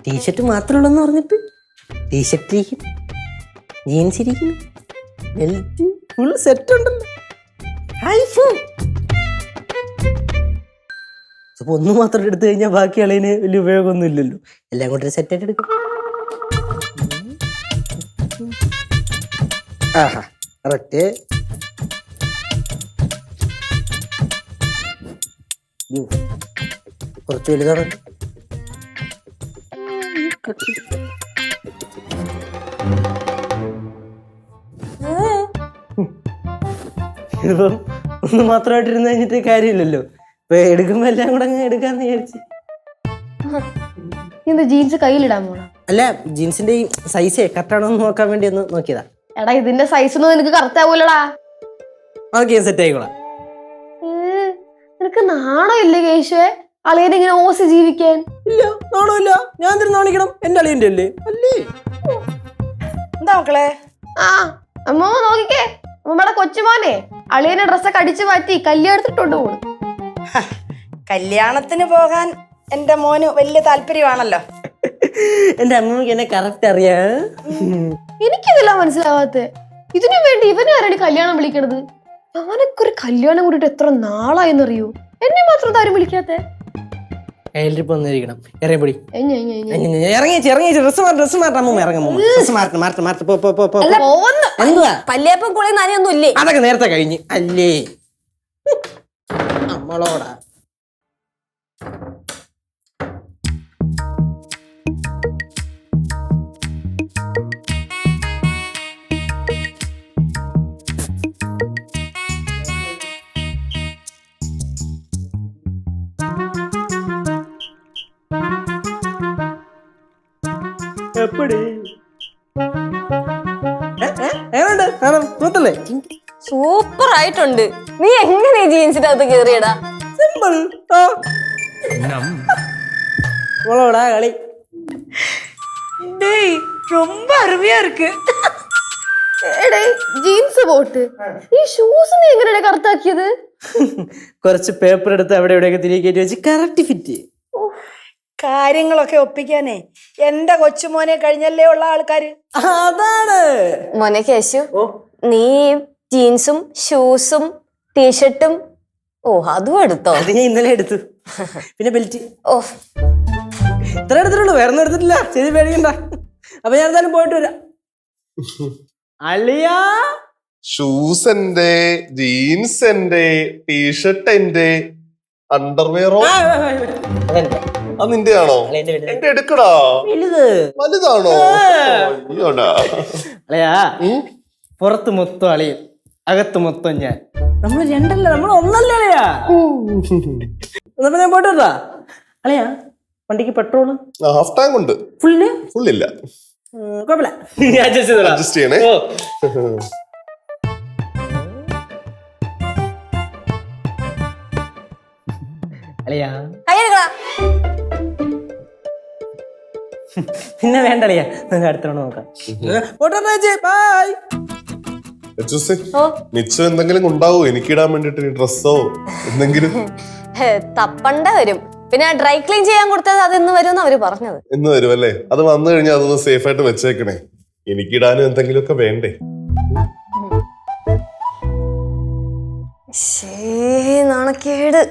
T shirt മാത്രമുള്ളെന്ന് പറഞ്ഞിട്ട് T shirt ഇരിക്കുന്നു, jeans ഇരിക്കുന്നു, ബെൽറ്റ് ഫുൾ സെറ്റ് ഉണ്ടല്ലോ. അപ്പൊ ഒന്ന് മാത്രം എടുത്തു കഴിഞ്ഞാൽ ബാക്കി അളവിന് വലിയ ഉപയോഗമൊന്നും ഇല്ലല്ലോ. എല്ലാം കൂടെ സെറ്റായിട്ട് എടുക്കും. ആഹാ കറക്റ്റ്. കുറച്ച് വലുതാണ്. ഇതിപ്പം ഒന്ന് മാത്രമായിട്ടിരുന്ന് കഴിഞ്ഞിട്ട് കാര്യമില്ലല്ലോ. ഇപ്പൊ എടുക്കുമ്പോ എല്ലാം കൂടെ അങ്ങ് എടുക്കാന്ന് വിചാരിച്ചു. ജീൻസ് കയ്യിലിടാൻ പോണ? അല്ല, ജീൻസിന്റെ ഈ സൈസ് കറക്റ്റാണോ എന്ന് നോക്കാൻ വേണ്ടി ഒന്ന് നോക്കിയതാ. എടാ ഇതിന്റെ സൈസ് ഒന്നും നിനക്ക് കറക്റ്റ് ആവൂലടാ. ഓക്കെ, സെറ്റ് ആയിക്കോളാം. നിനക്ക് നാണം ഇല്ലേ കേശുവേ? അളിയനെ ഇങ്ങനെ ഓസി ജീവിക്കാൻ? ഇല്ല, നാണമില്ല. ഞാൻ എന്തിനു നാണിക്കണം? എന്റെ അളിയന്റെ അല്ലേ? അല്ലേ? എന്താ മക്കളെ? ആ അമ്മ നോക്കിക്കേ, അമ്മയുടെ കൊച്ചുമോനെ അളിയനെ ഡ്രസ്സൊക്കെ അടിച്ചു മാറ്റി കല്യാണത്തിട്ടുണ്ട് പോണു. കല്യാണത്തിന് പോകാൻ എന്റെ മോന് വലിയ താല്പര്യമാണല്ലോ. എന്റെ അമ്മക്ക് എന്നെ കറക്റ്റ് അറിയാ. എനിക്കിതെല്ലാം മനസ്സിലാവാത്ത. ഇതിനു വേണ്ടി ഇവനെ ആരാണ് കല്യാണം വിളിക്കണത്? ഞാനൊക്കെ ഒരു കല്യാണം കൂടിയിട്ട് എത്ര നാളായെന്നറിയോ? എന്നെ മാത്രം ആരും വിളിക്കാത്തെ? വന്നിരിക്കണം. ഇറങ്ങിപ്പൊടി. പല്ലിയപ്പം കുളി നനയൊന്നും ഇല്ലേ? അതൊക്കെ നേരത്തെ കഴിഞ്ഞ് അല്ലേ നമ്മളോടാ. സൂപ്പർ ആയിട്ടുണ്ട്. നീ എങ്ങനെ ജീൻസിന്റെ അകത്ത് കേറിയടാ? സിമ്പിൾ. കളി ரொம்ப அருமையா இருக்கு. ജീൻസ് പോട്ട്, ഈ ഷൂസ് നീ എങ്ങനെയാണ് കറക്റ്റാക്കിയത്? കുറച്ച് പേപ്പർ എടുത്ത് അവിടെ എവിടെയൊക്കെ തിരികെ കയറ്റി വെച്ച് കറക്റ്റ് ഫിറ്റ്. കാര്യങ്ങളൊക്കെ ഒപ്പിക്കാനേ എന്റെ കൊച്ചുമോനെ കഴിഞ്ഞല്ലേ ഉള്ള ആൾക്കാര്. അതാണ് മോനെ കേശു, നീ ജീൻസും ഷൂസും ടീഷർട്ടും അതും എടുത്തോ? അത് ഞാൻ ഇന്നലെ എടുത്തു. പിന്നെ ബെൽറ്റ്. ഇത്ര എടുത്തിട്ടുള്ളൂ, വേറെ ഒന്നും എടുത്തിട്ടില്ല. ശരി, പേടിക്കണ്ട. അപ്പൊ ഞാൻ എന്തായാലും പോയിട്ട് വരാം. അളിയാ, ഷൂസ് എന്റെ, ജീൻസ് എന്റെ, ടീഷർട്ട് എന്റെ, അണ്ടർവെയറോ അത് നിന്റെ ആണോ? എന്റെ എടുക്കടാ. വലുതാണോ? അളിയാ, പുറത്ത് മൊത്തം അളിയൻ, അകത്ത് മൊത്തം ഞാൻ. നമ്മള് രണ്ടല്ല, നമ്മൾ ഒന്നല്ലേ അളിയാ. ഞാൻ പോയിട്ട് വരാ. അളിയാ, വണ്ടിക്ക് പെട്രോള് ഹാഫ് ടാങ്ക് ഉണ്ട്. ഫുള്ളില്ല. കുഴപ്പമില്ല, അഡ്ജസ്റ്റ് ചെയ്യണേ. അളിയാ പിന്നെ വേണ്ടളിയാ, നമുക്ക് അടുത്തോണ്ട് നോക്കാം. മിച്ചം എന്തെങ്കിലും ഉണ്ടാവോ എനിക്കിടാൻ വേണ്ടിട്ട്? ഡ്രസ്സോ എന്തെങ്കിലും തപ്പണ്ട വരും. പിന്നെ ഡ്രൈ ക്ലീൻ ചെയ്യാൻ കൊടുത്തത് അത് ഇന്ന് വരും അവര് പറഞ്ഞത്. ഇന്ന് വരും അല്ലേ? അത് വന്നു കഴിഞ്ഞാൽ അതൊന്ന് സേഫ് ആയിട്ട് വെച്ചേക്കണേ. എനിക്കിടാനും എന്തെങ്കിലുമൊക്കെ വേണ്ടേ? നാണക്കേട്.